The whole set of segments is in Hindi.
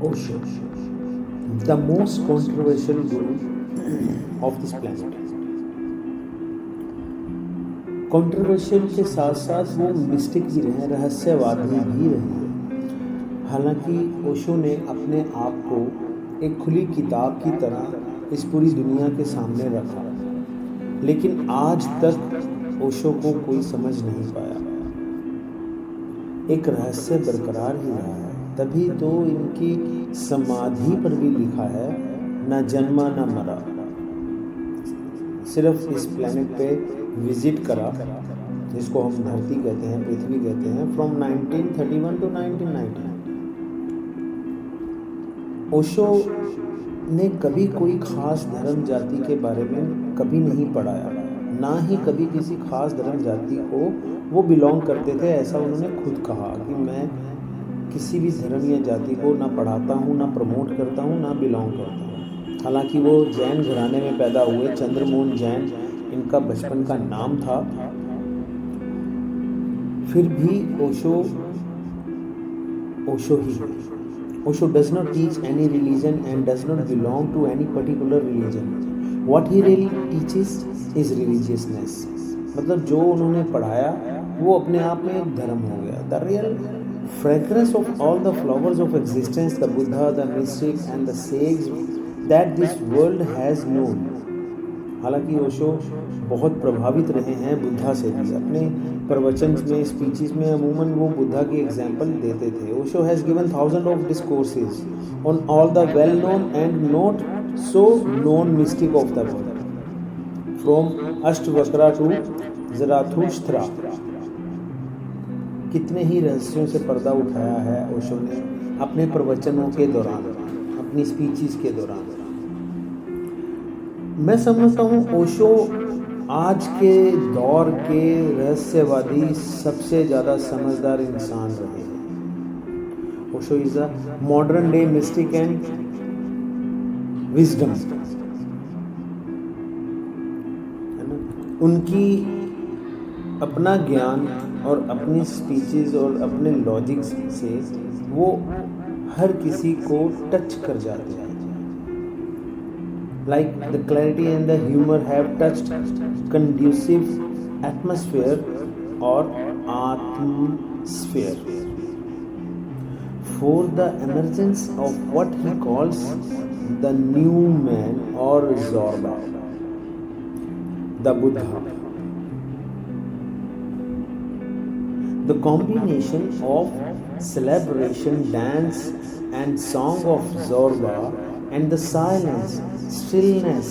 Osho, the most controversial guru of this planet. Controversial के साथ साथ वो मिस्टिक भी रहे, रहस्यवादी भी रहे। हालांकि ओशो ने अपने आप को एक खुली किताब की तरह इस पूरी दुनिया के सामने रखा, लेकिन आज तक ओशो को कोई समझ नहीं पाया। एक रहस्य बरकरार ही रहा है। तभी तो इनकी समाधि पर भी लिखा है, न जन्मा न मरा, सिर्फ इस प्लेनेट पे विजिट करा, जिसको हम धरती कहते हैं, पृथ्वी कहते हैं, फ्रॉम 1931 टू 1990। ओशो ने कभी कोई खास धर्म जाति के बारे में कभी नहीं पढ़ाया, ना ही कभी किसी खास धर्म जाति को वो बिलोंग करते थे। ऐसा उन्होंने खुद कहा कि मैं किसी भी धर्म या जाति को ना पढ़ाता हूँ, ना प्रमोट करता हूँ, ना बिलोंग करता हूँ। हालांकि वो जैन घराने में पैदा हुए, चंद्रमोहन जैन इनका बचपन का नाम था। फिर भी ओशो ही है। Osho does not teach any religion and does not belong to any particular religion. What he really teaches is religiousness. मतलब जो उन्होंने पढ़ाया वो अपने आप में एक धर्म हो गया। The real fragrance of all the flowers of existence, the Buddha, the mystic and the sage that this world has known. हालांकि ओशो बहुत प्रभावित रहे हैं बुद्धा से भी। अपने प्रवचन में, स्पीचेस में अमूमन वो बुद्धा की एग्जाम्पल देते थे। Osho has given thousand of discourses on all the well known and not so known mystic of the world, from Ashtavakra to Zarathustra. कितने ही रहस्यों से पर्दा उठाया है ओशो ने अपने प्रवचनों के दौरान, अपनी स्पीचेस के दौरान। मैं समझता हूँ ओशो आज के दौर के रहस्यवादी सबसे ज़्यादा समझदार इंसान रहे हैं। Osho is a modern day mystic and wisdom, है ना। उनकी अपना ज्ञान और अपनी स्पीचेस और अपने लॉजिक्स से वो हर किसी को टच कर जाते हैं। Like the clarity and the humor have touched conducive atmosphere or atmosphere for the emergence of what he calls the new man or Zorba, the Buddha. The combination of celebration, dance and song of Zorba and the silence, stillness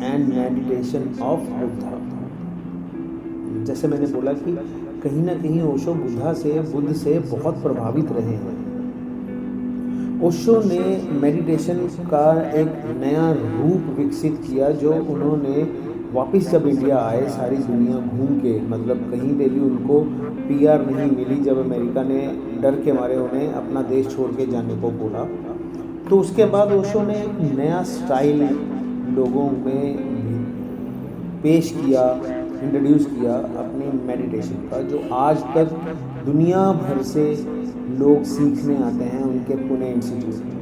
and meditation of Buddha. जैसे मैंने बोला कि कहीं ना कहीं ओशो बुद्ध से बहुत प्रभावित रहे हैं। ओशो ने मेडिटेशन का एक नया रूप विकसित किया, जो उन्होंने वापस जब इंडिया आए, सारी दुनिया घूम के, मतलब कहीं पे भी उनको PR नहीं मिली जब अमेरिका ने डर के मारे उन्हें अपना देश छोड़ के जाने को बोला, तो उसके बाद ओशो ने एक नया स्टाइल लोगों में पेश किया, इंट्रोड्यूस किया अपनी मेडिटेशन का, जो आज तक दुनिया भर से लोग सीखने आते हैं उनके पुणे इंस्टीट्यूट में।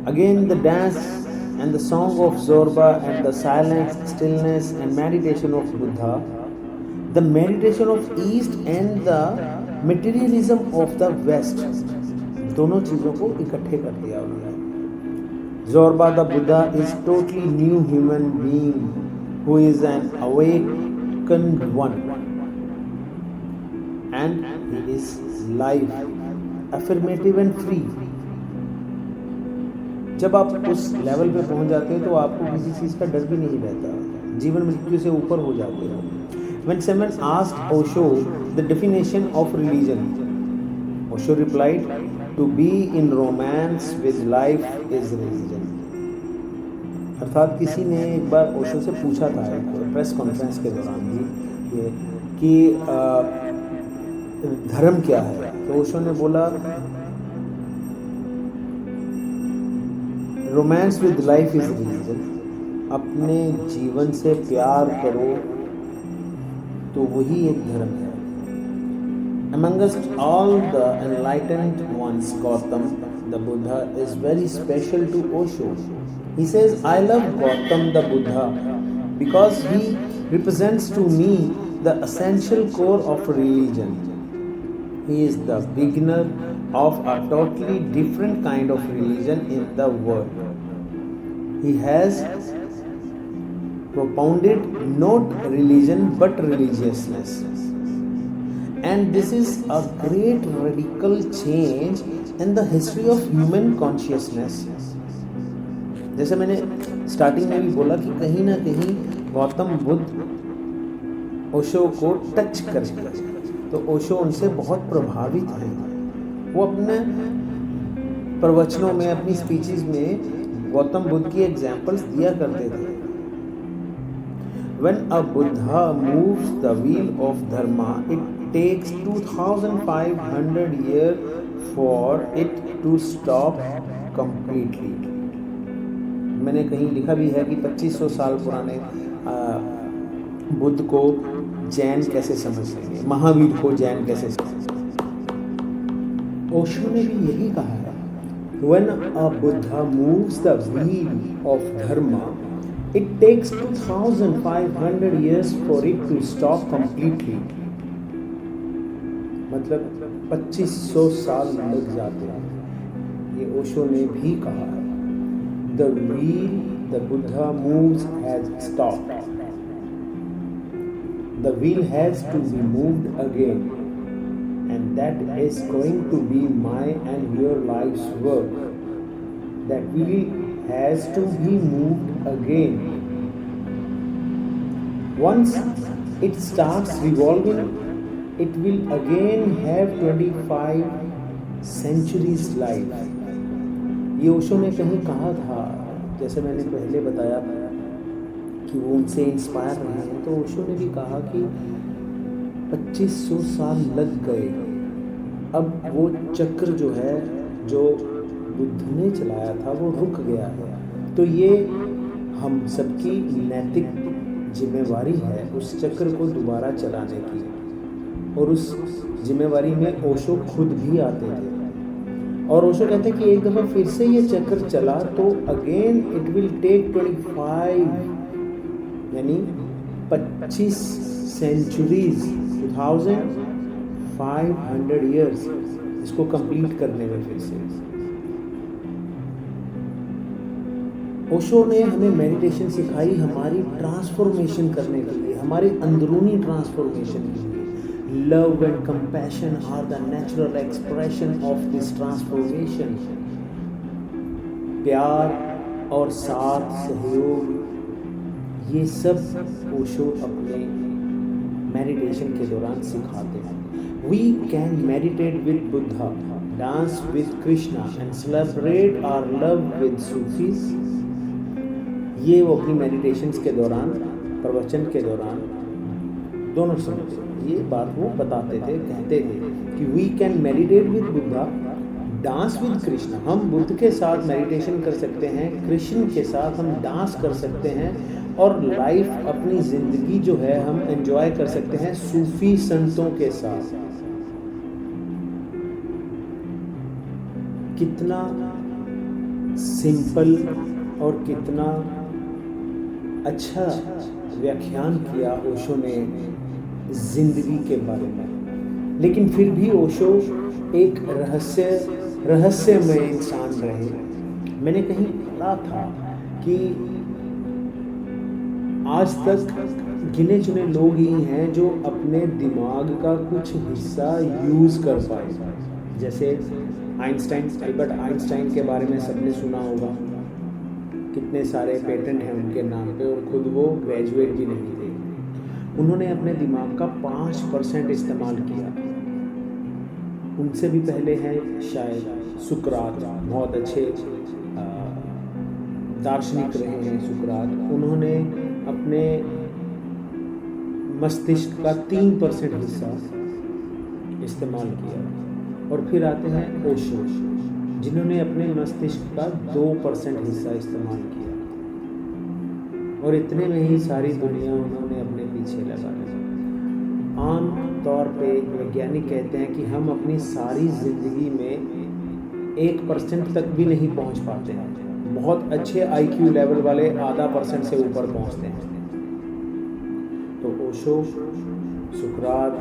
Again, the dance and the song of Zorba and the silence, stillness and meditation of Buddha, the meditation of East and the materialism of the West, दोनों चीज़ों को इकट्ठे कर दिया उन्होंने। Zorba the Buddha is totally new human being who is an awakened one and he is live, affirmative and free. जब आप उस लेवल पे पहुंच जाते हैं तो आपको किसी चीज़ का डर भी नहीं रहता, जीवन मृत्यु से ऊपर हो जाते हैं। When someone asked Osho the definition of religion, Osho replied, "To be in romance with life is religion." अर्थात किसी ने एक बार ओशो से पूछा था एक प्रेस कॉन्फ्रेंस के दौरान ही ये कि धर्म क्या है, तो ओशो ने बोला, romance with life is religion. अपने जीवन से प्यार करो तो वही एक धर्म है। Amongst all the enlightened ones, Gautam the Buddha is very special to Osho. He says, I love Gautam the Buddha because he represents to me the essential core of religion. He is the beginner of a totally different kind of religion in the world. He has propounded not religion but religiousness. And this is a great radical change in the history of human consciousness. जैसे मैंने स्टार्टिंग में भी बोला कि कहीं ना कहीं गौतम बुद्ध ओशो को टच करते, तो ओशो उनसे बहुत प्रभावित हैं. वो अपने प्रवचनों में, अपनी स्पीचेस में गौतम बुद्ध की एग्जाम्पल्स दिया करते थे. When a Buddha moves the wheel of dharma, it takes 2500 years for it to stop completely. मैंने कहीं लिखा भी है कि 2500 साल पुराने बुद्ध को जैन कैसे समझ लेंगे, महावीर को जैन कैसे समझ. ओशो ने भी यही कहा है, When a Buddha moves the wheel of dharma, it takes 2500 years for it to stop completely. मतलब 2500 साल लग जाते हैं. ये ओशो ने भी कहा है. The wheel the Buddha moves has stopped. The wheel has to be moved again, and that is going to be my and your life's work. That wheel has to be moved again. Once it starts revolving, it will again have 25 centuries life. ये ओशो ने कहीं कहा था, जैसे मैंने पहले बताया कि वो उनसे इंस्पायर रहे हैं, तो ओशो ने भी कहा कि 2500 साल लग गए. अब वो चक्र जो है, जो बुद्ध ने चलाया था, वो रुक गया है. तो ये हम सबकी नैतिक जिम्मेवारी है उस चक्र को दोबारा चलाने की. और उस जिम्मेवारी में ओशो खुद भी आते थे. और ओशो कहते हैं कि एक दफ़ा फिर से ये चक्र चला तो अगेन इट विल टेक 25, यानी 25 सेंचुरीज, 2500 ईयर्स इसको कंप्लीट करने में. फिर से ओशो ने हमें मेडिटेशन सिखाई हमारी ट्रांसफॉर्मेशन करने के लिए, हमारी अंदरूनी ट्रांसफॉर्मेशन के लिए. Love and compassion are the natural expression of this transformation. प्यार और साथ, सहयोग, ये सब ओशो अपने मेडिटेशन के दौरान सिखाते हैं. We can meditate with Buddha, dance with Krishna and celebrate our love with Sufis. ये वो अपनी मेडिटेशंस के दौरान, प्रवचन के दौरान दोनों समय ये बात वो बताते थे, कहते थे कि we can meditate with Buddha, dance with Krishna. हम बुद्ध के साथ मेडिटेशन कर सकते हैं, कृष्ण के साथ हम डांस कर सकते हैं, और लाइफ, अपनी ज़िंदगी जो है हम एंजॉय कर सकते हैं सूफी संतों के साथ. कितना सिंपल और कितना अच्छा व्याख्यान किया ओशो ने जिंदगी के बारे में. लेकिन फिर भी ओशो एक रहस्यमय इंसान रहे. मैंने कहीं पढ़ा था कि आज तक गिने चुने लोग ही हैं जो अपने दिमाग का कुछ हिस्सा यूज़ कर पाए. जैसे आइंस्टाइन, एल्बर्ट आइंस्टाइन के बारे में सबने सुना होगा. कितने सारे पेटेंट हैं उनके नाम पे, और खुद वो ग्रेजुएट भी नहीं थे. उन्होंने अपने दिमाग का 5% इस्तेमाल किया. उनसे भी पहले हैं शायद सुकरात, बहुत अच्छे दार्शनिक रहे हैं सुकरात. उन्होंने अपने मस्तिष्क का 3% हिस्सा इस्तेमाल किया. और फिर आते हैं ओशो, जिन्होंने अपने मस्तिष्क का 2% हिस्सा इस्तेमाल किया. और इतने में ही सारी दुनिया उन्होंने अपने पीछे लगा ली. आम तौर पे वैज्ञानिक कहते हैं कि हम अपनी सारी ज़िंदगी में 1% तक भी नहीं पहुंच पाते हैं। बहुत अच्छे IQ लेवल वाले आधा % से ऊपर पहुंचते हैं। तो ओशो, सुकरात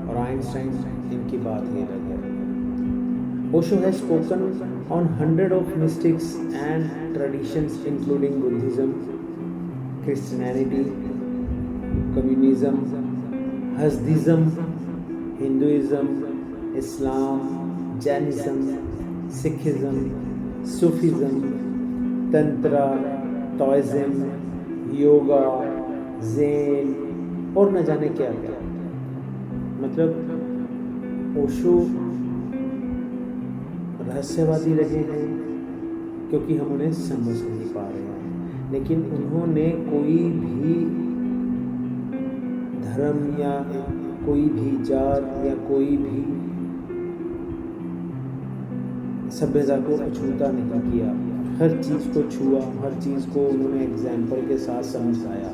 और आइंस्टाइन, इनकी बात ही अलग है। Osho has spoken on hundreds of mystics and traditions including Buddhism, Christianity, Communism, Hasidism, Hinduism, Islam, Jainism, Sikhism, Sufism, Tantra, Taoism, yoga, Zen और न जाने क्या क्या। मतलब ओशो रहस्यवादी रहे हैं क्योंकि हम उन्हें समझ नहीं पा रहे हैं, लेकिन उन्होंने कोई भी धर्म या कोई भी जात या कोई भी सभ्यता को अछूता नहीं किया। हर चीज़ को छुआ, हर चीज़ को उन्होंने एग्जाम्पल के साथ समझाया।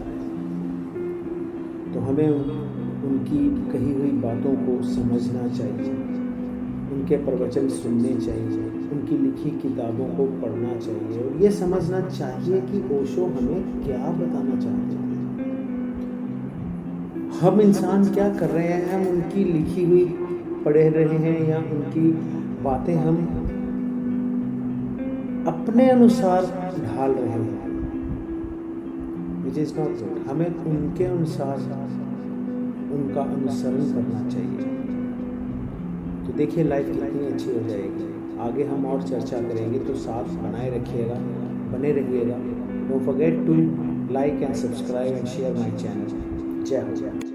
तो हमें उनकी कही हुई बातों को समझना चाहिए, उनके प्रवचन सुनने चाहिए, उनकी लिखी किताबों को पढ़ना चाहिए और ये समझना चाहिए कि ओशो हमें क्या बताना चाहते हैं। हम इंसान क्या कर रहे हैं, हम उनकी लिखी हुई पढ़ रहे हैं या उनकी बातें हम अपने अनुसार ढाल रहे हैं, विच इज़ नॉट गुड। हमें उनके अनुसार उनका अनुसरण करना चाहिए। तो देखिए लाइफ कितनी अच्छी हो जाएगी। आगे हम और चर्चा करेंगे, तो साथ बने रहिएगा। Don't forget to like and subscribe and share my channel. जय हो।